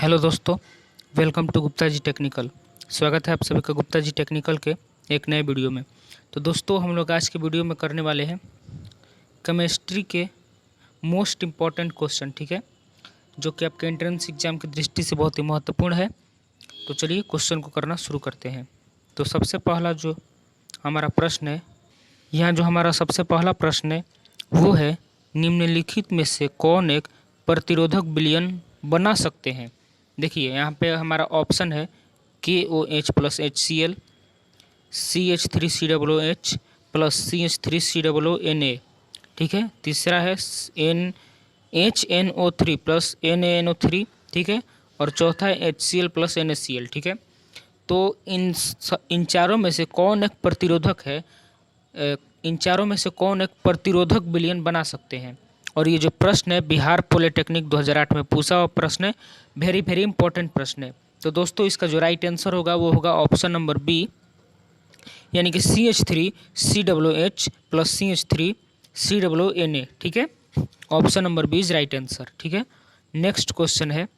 Hello दोस्तों, welcome to Gupta ji technical. स्वागत है आप सभी का गुप्ता जी टेक्निकल के एक नए वीडियो में। तो दोस्तों, हम लोग आज के वीडियो में करने वाले हैं केमिस्ट्री के मोस्ट इम्पॉर्टेंट क्वेश्चन, ठीक है, जो कि आपके एंट्रेंस एग्जाम की दृष्टि से बहुत ही महत्वपूर्ण है। तो चलिए क्वेश्चन को करना शुरू करते हैं। तो सबसे पहला जो हमारा प्रश्न है, यहाँ जो हमारा सबसे पहला प्रश्न है वो है, निम्नलिखित में से कौन एक प्रतिरोधक विलयन बना सकते हैं। देखिए यहाँ पे हमारा ऑप्शन है KOH plus HCl, CH3COOH plus CH3COONA, ठीक है। तीसरा है HNO3 प्लस NaNO3, ठीक है। और चौथा है HCl प्लस NaCl, ठीक है। तो इन चारों में से कौन एक प्रतिरोधक है, इन चारों में से कौन एक प्रतिरोधक विलयन बना सकते हैं। और ये जो प्रश्न है बिहार पॉलिटेक्निक 2008 में पूछा हुआ प्रश्न है, वेरी इंपॉर्टेंट प्रश्न है। तो दोस्तों, इसका जो राइट आंसर होगा वो होगा ऑप्शन नंबर बी, यानी कि CH3COOH प्लस CH3COONA, ठीक है। Option number B is right answer, ठीक है। नेक्स्ट क्वेश्चन है,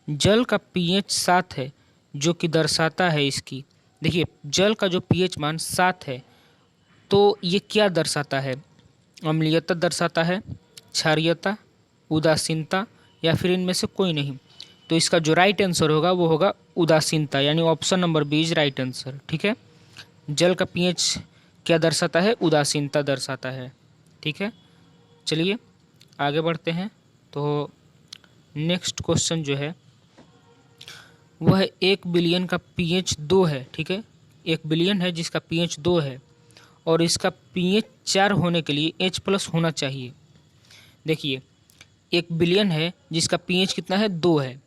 जल का pH 7 है जो कि दर्शाता है इसकी। देखिए जल का जो pH मान 7 है तो ये क्या दर्शाता है, अम्लीयता दर्शाता है, क्षारीयता, उदासीनता, या फिर इनमें से कोई नहीं। तो इसका जो राइट आंसर होगा वो होगा उदासीनता, यानी option number B is right answer, ठीक है। जल का pH क्या दर्शाता है, उदासीनता दर्शाता है, ठीक है। चलिए आगे बढ़ते हैं। तो नेक्स्ट क्वेश्चन जो है वह 1 बिलियन का pH 2 है, ठीक है। 1 बिलियन है जिसका pH 2 है और इसका pH 4 होने के लिए H प्लस होना चाहिए। देखिए 1 बिलियन है जिसका pH कितना है, 2 है,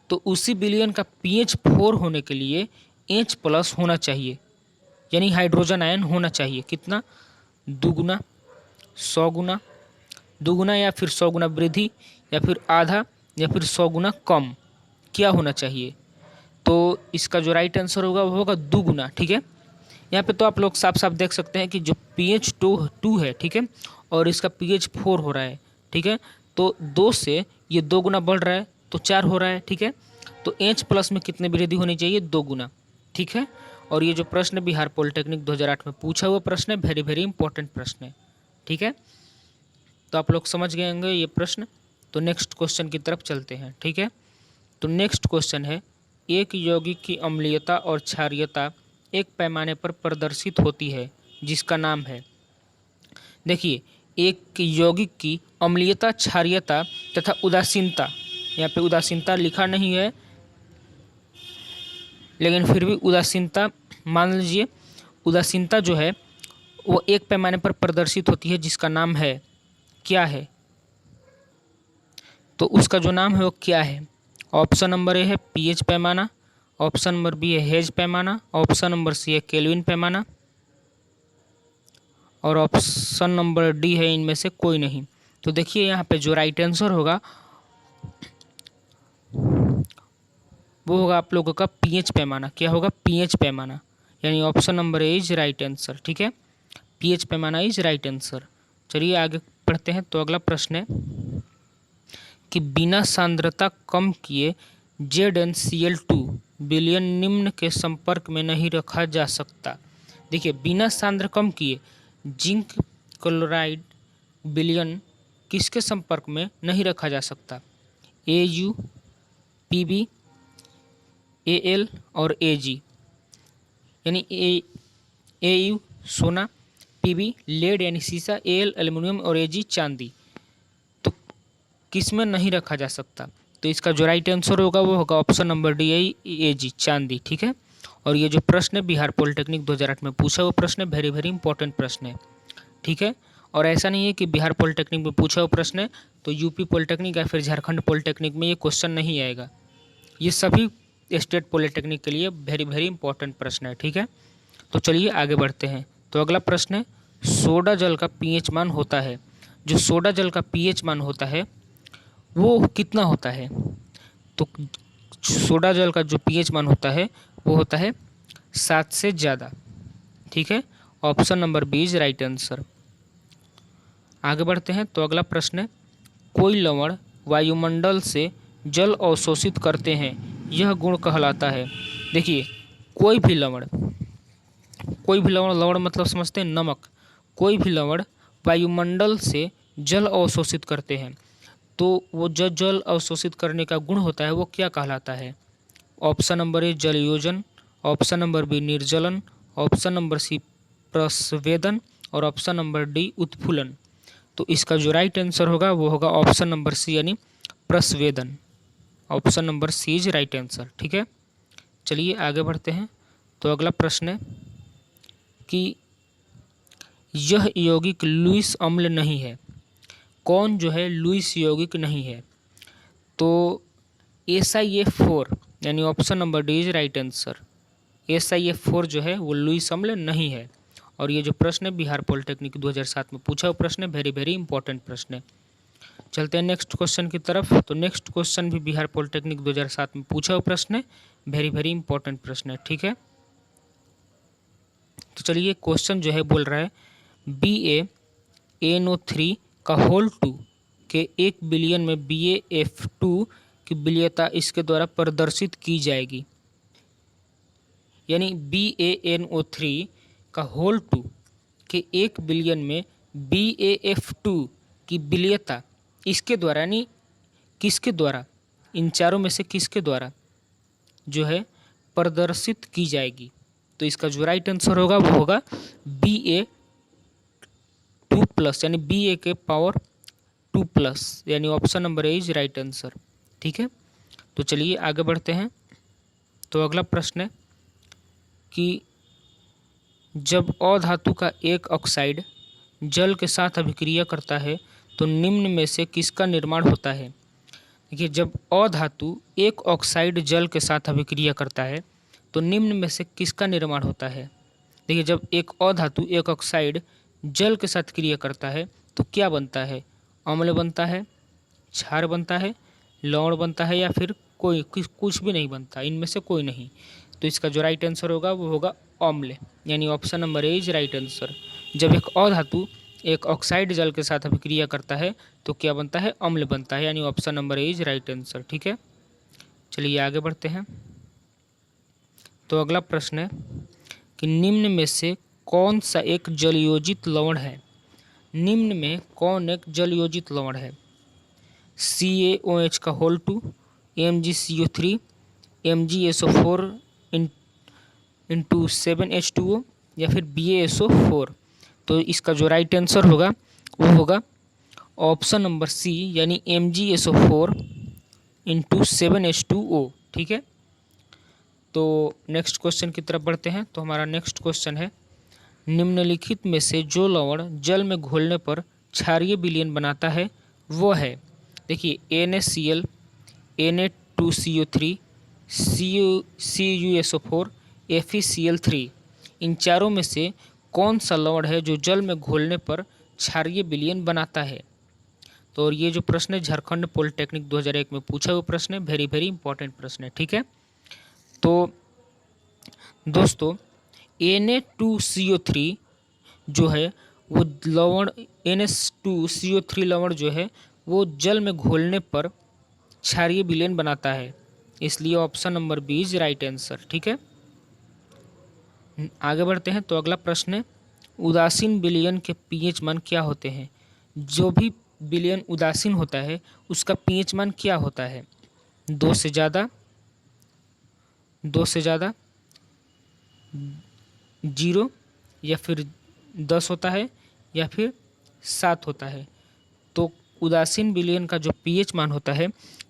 तो उसी बिलियन का pH 4 होने के लिए H प्लस होना चाहिए, यानी हाइड्रोजन आयन होना चाहिए। कितना, दुगुना, 100 गुना, दुगुना या फिर 100 गुना वृद्धि, या फिर आधा, या फिर 100 गुना कम, क्या होना चाहिए। तो इसका जो राइट आंसर होगा वो होगा दुगुना, ठीक है। यहाँ पे तो आप लोग साफ साफ देख सकते हैं कि जो pH 2 है, ठीक है, और इसका pH 4 हो रहा है, ठीक है। तो 2 से ये 2 गुना बढ़ रहा है तो 4 हो रहा है, ठीक है। तो H प्लस में कितनी वृद्धि होनी चाहिए, 2 गुना, ठीक है। और ये जो प्रश्न बिहार पॉलिटेक्निक 2008 में पूछा हुआ प्रश्न है, वेरी इंपॉर्टेंट प्रश्न है, ठीक है। तो आप लोग समझ गए होंगे ये प्रश्न। तो नेक्स्ट क्वेश्चन की तरफ चलते हैं, ठीक है। तो नेक्स्ट क्वेश्चन है, एक यौगिक की अम्लीयता और क्षारीयता एक पैमाने पर प्रदर्शित होती है जिसका नाम है। देखिए एक यौगिक की अम्लीयता, क्षारीयता तथा उदासीनता, यहाँ पे उदासीनता लिखा नहीं है लेकिन फिर भी उदासीनता मान लीजिए, उदासीनता जो है वो एक पैमाने पर प्रदर्शित होती है जिसका नाम है, क्या है। तो उसका जो नाम है वो क्या है। ऑप्शन नंबर ए है pH पैमाना, ऑप्शन नंबर बी है हेज पैमाना, ऑप्शन नंबर सी है केल्विन पैमाना, और ऑप्शन नंबर डी है इनमें से कोई नहीं। तो देखिए यहाँ पे जो राइट आंसर होगा वो होगा आप लोगों का pH पैमाना। क्या होगा, pH पैमाना, यानी option number A is right answer, ठीक है। pH पैमाना इज राइट आंसर। चलिए आगे पढ़ते हैं। तो अगला प्रश्न है कि बिना सांद्रता कम किए ZnCl2 विलयन निम्न के संपर्क में नहीं रखा जा सकता। देखिए बिना सांद्र कम किए जिंक क्लोराइड विलयन किसके संपर्क में नहीं रखा जा सकता, Au, Pb, Al और Ag, यानी Au सोना, Pb लेड यानी सीसा, Al एल्युमिनियम और Ag चांदी। तो किसमें नहीं रखा जा सकता। तो इसका जो राइट आंसर होगा वो होगा ऑप्शन नंबर डी, Ag चांदी, ठीक है। और ये जो प्रश्न है बिहार पॉलिटेक्निक 2008 में पूछा हुआ प्रश्न है, वेरी इंपॉर्टेंट प्रश्न है, ठीक है। और ऐसा नहीं है कि बिहार पॉलिटेक्निक में पूछा हुआ प्रश्न है तो यूपी पॉलिटेक्निक या फिर झारखंड पॉलिटेक्निक में ये क्वेश्चन नहीं आएगा। ये सभी स्टेट पॉलिटेक्निक के लिए वेरी इंपॉर्टेंट प्रश्न है, ठीक है। तो चलिए आगे बढ़ते हैं। तो अगला प्रश्न है, सोडा जल का pH मान होता है, जो सोडा जल का pH मान होता है वो कितना होता है। तो सोडा जल का जो pH मान होता है वो होता है 7 से ज़्यादा, ठीक है। Option number B is right answer. आगे बढ़ते हैं। तो अगला प्रश्न है, कोई लवण वायुमंडल से जल अवशोषित करते हैं, यह गुण कहलाता है। देखिए, कोई भी लवण, लवण मतलब समझते हैं नमक, कोई भी लवण वायुमंडल से जल अवशोषित करते हैं, तो वो जो जल अवशोषित करने का गुण होता है वो क्या कहलाता है? ऑप्शन नंबर ए जलयोजन, ऑप्शन नंबर बी निर्जलन, ऑप्शन नंबर सी प्रस्वेदन और ऑप्शन नंबर डी उत्फुलन। तो इसका जो राइट आंसर होगा वो होगा ऑप्शन नंबर सी यानी प्रस्वेदन। Option number C is right answer. ठीक है, चलिए आगे बढ़ते हैं। तो अगला प्रश्न है कि यह यौगिक लुईस अम्ल नहीं है। कौन जो है लुईस यौगिक नहीं है? तो SiF4 यानी option number D is right answer. SiF4 जो है वो लुईस अम्ल नहीं है। और ये जो प्रश्न है बिहार पॉलिटेक्निक 2007 में पूछा हुआ प्रश्न है, वेरी वेरी इंपॉर्टेंट प्रश्न है। चलते हैं नेक्स्ट क्वेश्चन की तरफ। तो नेक्स्ट क्वेश्चन भी बिहार पॉलिटेक्निक 2007 में पूछा हुआ प्रश्न है, वेरी वेरी इंपॉर्टेंट प्रश्न है। ठीक है, तो चलिए क्वेश्चन जो है बोल रहा है BaNO3 का होल 2 के 1 बिलियन में BaF2 की विलेयता इसके द्वारा प्रदर्शित की जाएगी। यानी BaNO3 का होल 2 के 1 बिलियन में BaF2 की विलेयता इसके द्वारा, यानी किसके द्वारा, इन चारों में से किसके द्वारा जो है प्रदर्शित की जाएगी? तो इसका जो राइट आंसर होगा वो होगा Ba2+ यानी Ba के पावर 2+, यानी option number A is right answer. ठीक है, तो चलिए आगे बढ़ते हैं। तो अगला प्रश्न है कि जब अधातु का एक ऑक्साइड जल के साथ अभिक्रिया करता है तो निम्न में से किसका निर्माण होता है? देखिए, जब अधातु एक ऑक्साइड जल के साथ अभिक्रिया करता है तो निम्न में से किसका निर्माण होता है? देखिए, जब एक अधातु एक ऑक्साइड जल के साथ क्रिया करता है तो क्या बनता है? अम्ल बनता है, क्षार बनता है, लवण बनता है, या फिर कुछ भी नहीं बनता, इनमें से कोई नहीं। तो इसका जो राइट आंसर होगा वो होगा अम्ल, यानी option number A is right answer. जब एक अधातु एक ऑक्साइड जल के साथ अभिक्रिया करता है तो क्या बनता है? अम्ल बनता है, यानी option number A is right answer. ठीक है, चलिए आगे बढ़ते हैं। तो अगला प्रश्न है कि निम्न में से कौन सा एक जलयोजित लवण है? निम्न में कौन एक जलयोजित लवण है? CaOH का whole 2, MgCO3, MgSO4 into 7H2O या फिर BaSO4। तो इसका जो राइट आंसर होगा वो होगा ऑप्शन नंबर सी यानी MgSO4 इंटू 7H2O। ठीक है, तो नेक्स्ट क्वेश्चन की तरफ बढ़ते हैं। तो हमारा नेक्स्ट क्वेश्चन है निम्नलिखित में से जो लवण जल में घोलने पर क्षारीय विलयन बनाता है वो है? देखिए, NaCl, Na2CO3, CuSO4, FeCl3, इन चारों में से कौन सा लवण है जो जल में घोलने पर क्षारीय विलयन बनाता है? तो और ये जो प्रश्न है झारखंड पॉलिटेक्निक 2001 में पूछा हुआ प्रश्न है, वेरी वेरी इंपॉर्टेंट प्रश्न है। ठीक है, तो दोस्तों Na2CO3 जो है वो लवण, NH2CO3 लवण जो है वो जल में घोलने पर क्षारीय विलयन बनाता है, इसलिए option number B is right answer. ठीक है, आगे बढ़ते हैं। तो अगला प्रश्न है उदासीन विलयन के pH मान क्या होते हैं? जो भी विलयन उदासीन होता है उसका pH मान क्या होता है? 2 से ज़्यादा, 0 या फिर 10 होता है या फिर 7 होता है। तो उदासीन विलयन का जो pH मान होता है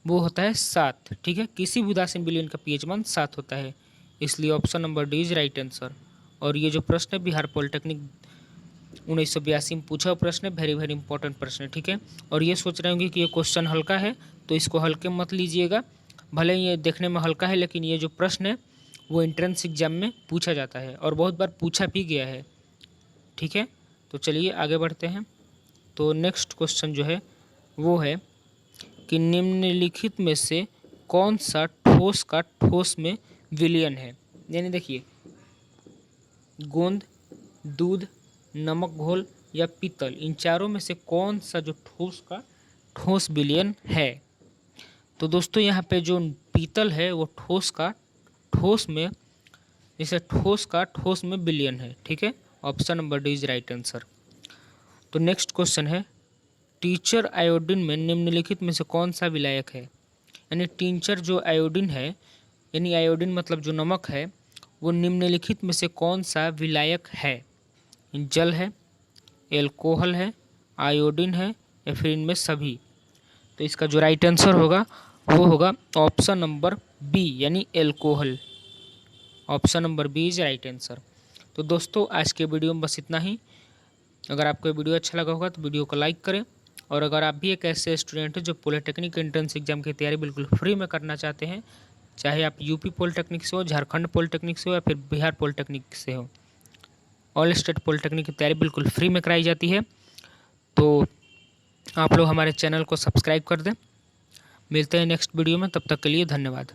वो होता है 7। ठीक है, किसी भी उदासीन विलयन का pH मान 7 होता है, इसलिए option number D is right answer. और ये जो प्रश्न है बिहार पॉलिटेक्निक 1982 में पूछा हुआ प्रश्न है, वेरी वेरी इंपॉर्टेंट प्रश्न है। ठीक है, और ये सोच रहे होंगे कि ये क्वेश्चन हल्का है तो इसको हल्के मत लीजिएगा, भले ही ये देखने में हल्का है लेकिन ये जो प्रश्न है वो एंट्रेंस एग्जाम में पूछा जाता है और बहुत बार पूछा भी गया है। ठीक है, तो चलिए आगे बढ़ते हैं। तो नेक्स्ट क्वेश्चन जो है वो है कि निम्नलिखित में से कौन सा ठोस का ठोस में विलयन है? यानी देखिए, गोंद, दूध, नमक घोल या पीतल, इन चारों में से कौन सा जो ठोस का ठोस विलयन है? तो दोस्तों यहाँ पे जो पीतल है वो ठोस में, जैसे ठोस में विलयन है, ठीक है। Option number D is right answer. तो नेक्स्ट क्वेश्चन है, टीचर आयोडीन में निम्नलिखित में से कौन सा विलायक है। यानी टीचर जो आयोडीन है, यानी आयोडीन मतलब जो नमक है, वो निम्नलिखित में से कौन सा विलायक है। जल है, एल्कोहल है, आयोडीन है, या फिर इनमें सभी। तो इसका जो राइट आंसर होगा वो होगा ऑप्शन नंबर बी, यानी alcohol. Option number B is right answer. तो दोस्तों आज के वीडियो में बस इतना ही। अगर आपको ये वीडियो अच्छा लगा होगा तो वीडियो को लाइक करें, और अगर आप भी एक ऐसे स्टूडेंट हैं जो पॉलिटेक्निक एंट्रेंस एग्जाम की तैयारी बिल्कुल फ्री में करना चाहते हैं, चाहे आप यूपी पॉलिटेक्निक से हो, झारखंड पॉलिटेक्निक से हो, या फिर बिहार पॉलिटेक्निक से हो, ऑल स्टेट पॉलिटेक्निक की तैयारी बिल्कुल फ्री में कराई जाती है। तो आप लोग हमारे चैनल को सब्सक्राइब कर दें। मिलते हैं नेक्स्ट वीडियो में, तब तक के लिए धन्यवाद।